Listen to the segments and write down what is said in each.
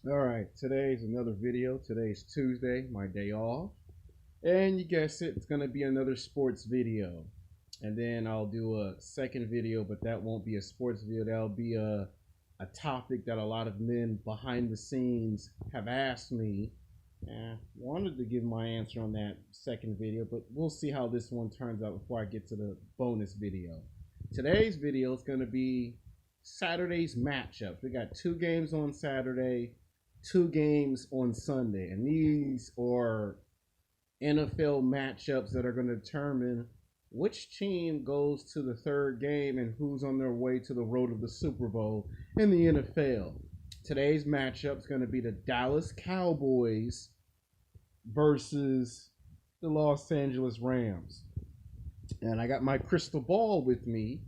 All right, today's another video. Today's Tuesday, my day off. And you guessed it, it's going to be another sports video. And then I'll do a second video, but that won't be a sports video. That'll be a topic that a lot of men behind the scenes have asked me. Wanted to give my answer on that second video, but we'll see how this one turns out before I get to the bonus video. Today's video is going to be Saturday's matchups. We got two games on Saturday, two games on Sunday, and these are NFL matchups that are going to determine which team goes to the third game and who's on their way to the road of the Super Bowl in the NFL. Today's matchup is going to be the Dallas Cowboys versus the Los Angeles Rams. And I got my crystal ball with me,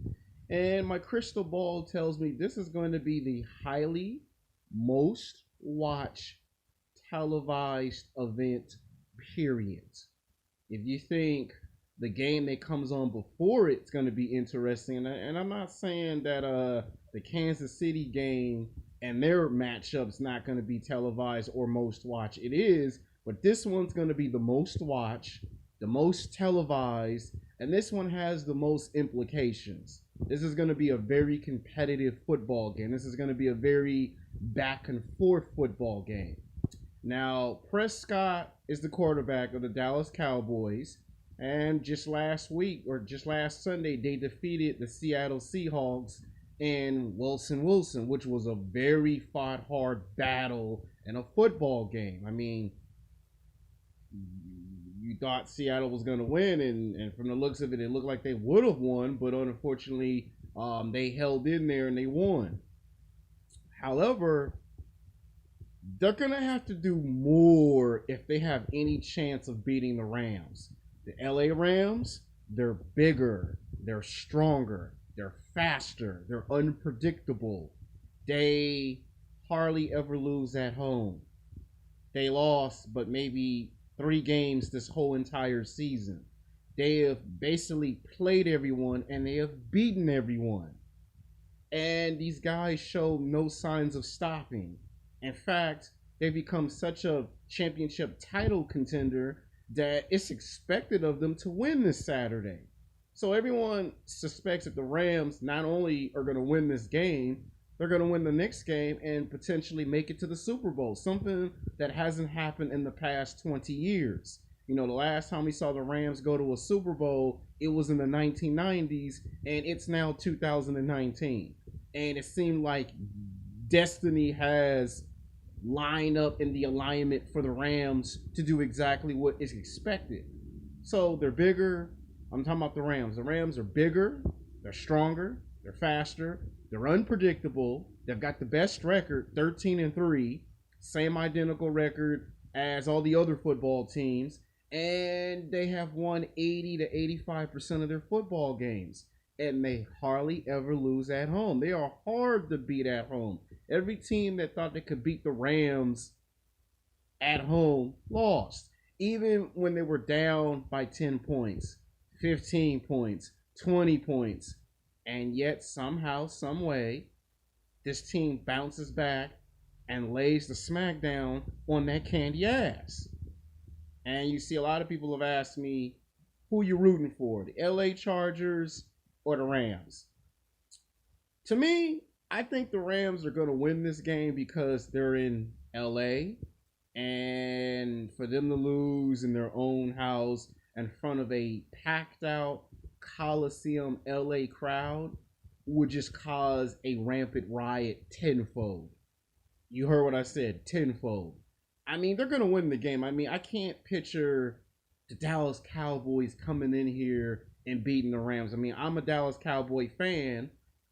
and my crystal ball tells me this is going to be the highly most watched televised event, period. If you think the game that comes on before it's going to be interesting, and I'm not saying that the Kansas City game and their matchup's not going to be televised or most watched. It is, but this one's going to be the most watched, the most televised, and this one has the most implications. This is going to be a very competitive football game. This is going to be a very back and forth football game. Now, Prescott is the quarterback of the Dallas Cowboys, and just last week, or just last Sunday, they defeated the Seattle Seahawks in Wilson, which was a very fought hard battle in a football game. I mean, you thought Seattle was going to win, and from the looks of it, it looked like they would have won, but unfortunately, they held in there and they won. However, they're going to have to do more if they have any chance of beating the Rams. The LA Rams, they're bigger, they're stronger, they're faster, they're unpredictable. They hardly ever lose at home. They lost, but maybe 3 games this whole entire season. They have basically played everyone and they have beaten everyone. And these guys show no signs of stopping. In fact, they've become such a championship title contender that it's expected of them to win this Saturday. So everyone suspects that the Rams not only are going to win this game, they're going to win the next game and potentially make it to the Super Bowl, something that hasn't happened in the past 20 years. You know, the last time we saw the Rams go to a Super Bowl, it was in the 1990s, and it's now 2019. And it seemed like destiny has lined up in the alignment for the Rams to do exactly what is expected. So they're bigger. I'm talking about the Rams. The Rams are bigger, they're stronger, they're faster, they're unpredictable. They've got the best record, 13-3, same identical record as all the other football teams, and they have won 80 to 85% of their football games. And they hardly ever lose at home. They are hard to beat at home. Every team that thought they could beat the Rams at home lost. Even when they were down by 10 points, 15 points, 20 points. And yet somehow, some way, this team bounces back and lays the smackdown on that candy ass. And you see a lot of people have asked me, who you rooting for? The LA Chargers or the Rams? To me, I think the Rams are going to win this game because they're in LA, and for them to lose in their own house in front of a packed out Coliseum LA crowd would just cause a rampant riot tenfold. You heard what I said, tenfold. I mean, they're going to win the game. I mean, I can't picture the Dallas Cowboys coming in here and beating the Rams. I mean, I'm a Dallas Cowboy fan.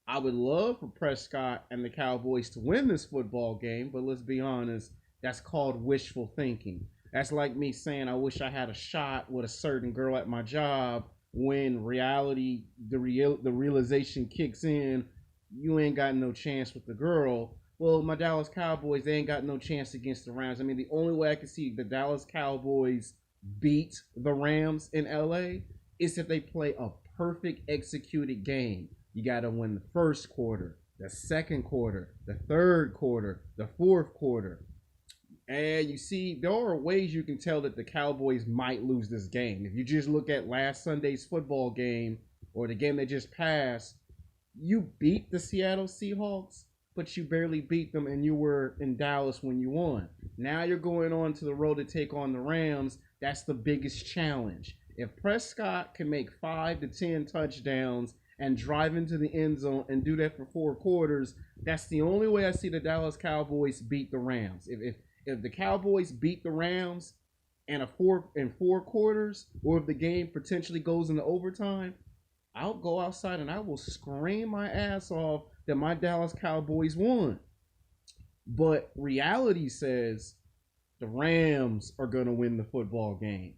I would love for Prescott and the Cowboys to win this football game, but let's be honest, that's called wishful thinking. That's like me saying I wish I had a shot with a certain girl at my job when reality, the realization kicks in, you ain't got no chance with the girl. Well, my Dallas Cowboys, they ain't got no chance against the Rams. I mean, the only way I can see the Dallas Cowboys beat the Rams in LA is if they play a perfect executed game. You got to win the first quarter, the second quarter, the third quarter, the fourth quarter. And you see, there are ways you can tell that the Cowboys might lose this game. If you just look at last Sunday's football game or the game that just passed, you beat the Seattle Seahawks, but you barely beat them, and you were in Dallas when you won. Now you're going on to the road to take on the Rams. That's the biggest challenge. If Prescott can make 5 to 10 touchdowns and drive into the end zone and do that for 4 quarters, that's the only way I see the Dallas Cowboys beat the Rams. If the Cowboys beat the Rams in 4 quarters, or if the game potentially goes into overtime, I'll go outside and I will scream my ass off that my Dallas Cowboys won. But reality says the Rams are going to win the football game.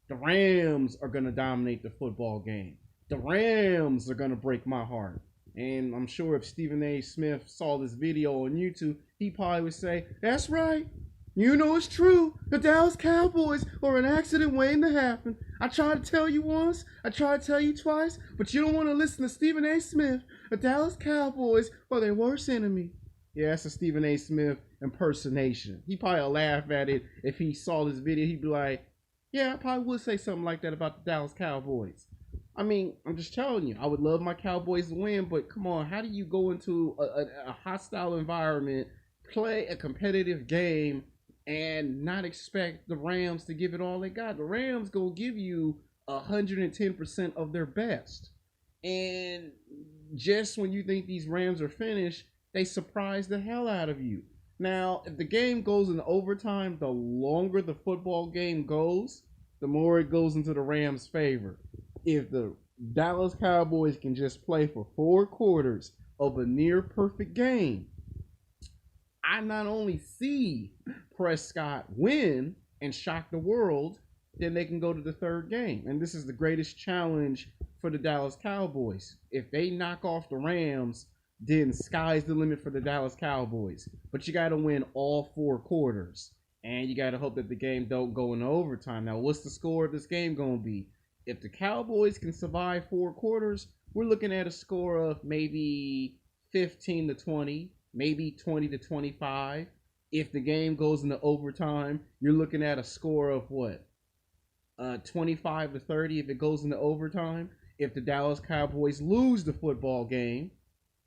The Rams are going to dominate the football game. The Rams are going to break my heart. And I'm sure if Stephen A. Smith saw this video on YouTube, he probably would say, that's right. You know it's true. The Dallas Cowboys are an accident waiting to happen. I tried to tell you once, I tried to tell you twice, but you don't want to listen to Stephen A. Smith. The Dallas Cowboys are their worst enemy. Yeah, that's a Stephen A. Smith impersonation. He probably laugh at it if he saw this video. He'd be like, yeah, I probably would say something like that about the Dallas Cowboys. I mean, I'm just telling you, I would love my Cowboys to win, but come on, how do you go into a hostile environment, play a competitive game, and not expect the Rams to give it all they got? The Rams gonna give you 110% of their best. And just when you think these Rams are finished, they surprise the hell out of you. Now, if the game goes into overtime, the longer the football game goes, the more it goes into the Rams' favor. If the Dallas Cowboys can just play for 4 quarters of a near perfect game, I not only see Prescott win and shock the world, then they can go to the third game. And this is the greatest challenge for the Dallas Cowboys. If they knock off the Rams, then sky's the limit for the Dallas Cowboys. But you got to win all 4 quarters. And you got to hope that the game don't go into overtime. Now, what's the score of this game going to be? If the Cowboys can survive 4 quarters, we're looking at a score of maybe 15 to 20, maybe 20 to 25. If the game goes into overtime, you're looking at a score of what? 25 to 30 if it goes into overtime. If the Dallas Cowboys lose the football game,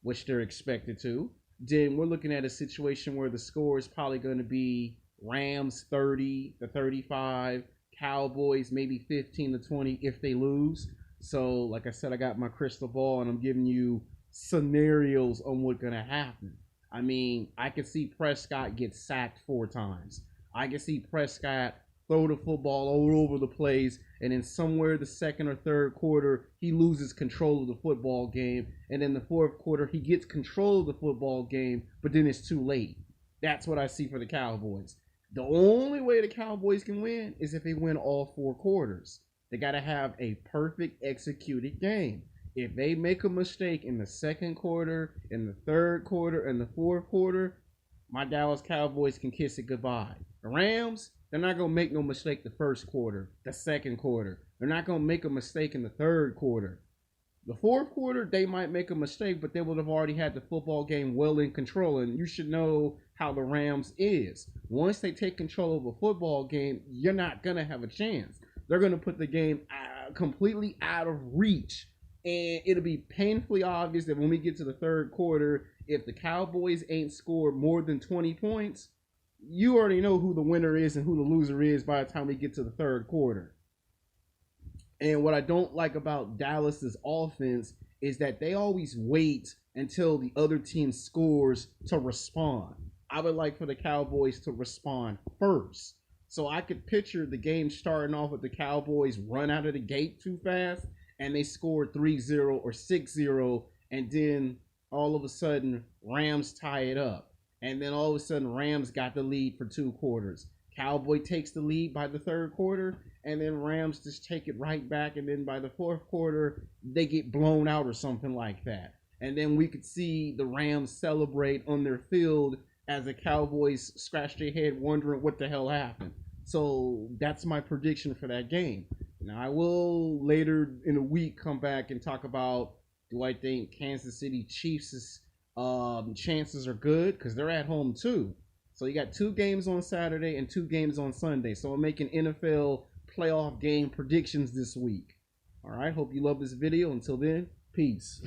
which they're expected to, then we're looking at a situation where the score is probably going to be Rams 30 to 35, Cowboys maybe 15 to 20 if they lose. So, like I said, I got my crystal ball and I'm giving you scenarios on what's going to happen. I mean, I could see Prescott get sacked 4 times. I could see Prescott throw the football all over the place, and then somewhere the second or third quarter, he loses control of the football game, and in the 4th quarter, he gets control of the football game, but then it's too late. That's what I see for the Cowboys. The only way the Cowboys can win is if they win all 4 quarters. They got to have a perfect executed game. If they make a mistake in the 2nd quarter, in the 3rd quarter, and the 4th quarter, my Dallas Cowboys can kiss it goodbye. The Rams, they're not going to make no mistake the 1st quarter, the 2nd quarter. They're not going to make a mistake in the 3rd quarter. The 4th quarter, they might make a mistake, but they would have already had the football game well in control. And you should know how the Rams is. Once they take control of a football game, you're not going to have a chance. They're going to put the game completely out of reach. And it'll be painfully obvious that when we get to the 3rd quarter, if the Cowboys ain't scored more than 20 points, you already know who the winner is and who the loser is by the time we get to the 3rd quarter. And what I don't like about Dallas's offense is that they always wait until the other team scores to respond. I would like for the Cowboys to respond first. So I could picture the game starting off with the Cowboys run out of the gate too fast and they scored 3-0 or 6-0, and then all of a sudden Rams tie it up. And then all of a sudden Rams got the lead for 2 quarters. Cowboy takes the lead by the 3rd quarter, and then Rams just take it right back, and then by the 4th quarter, they get blown out or something like that. And then we could see the Rams celebrate on their field as the Cowboys scratch their head wondering what the hell happened. So that's my prediction for that game. Now, I will later in a week come back and talk about, do I think Kansas City Chiefs' chances are good? Because they're at home too. So you got 2 games on Saturday and 2 games on Sunday. So I'm making NFL playoff game predictions this week. All right. Hope you love this video. Until then, peace.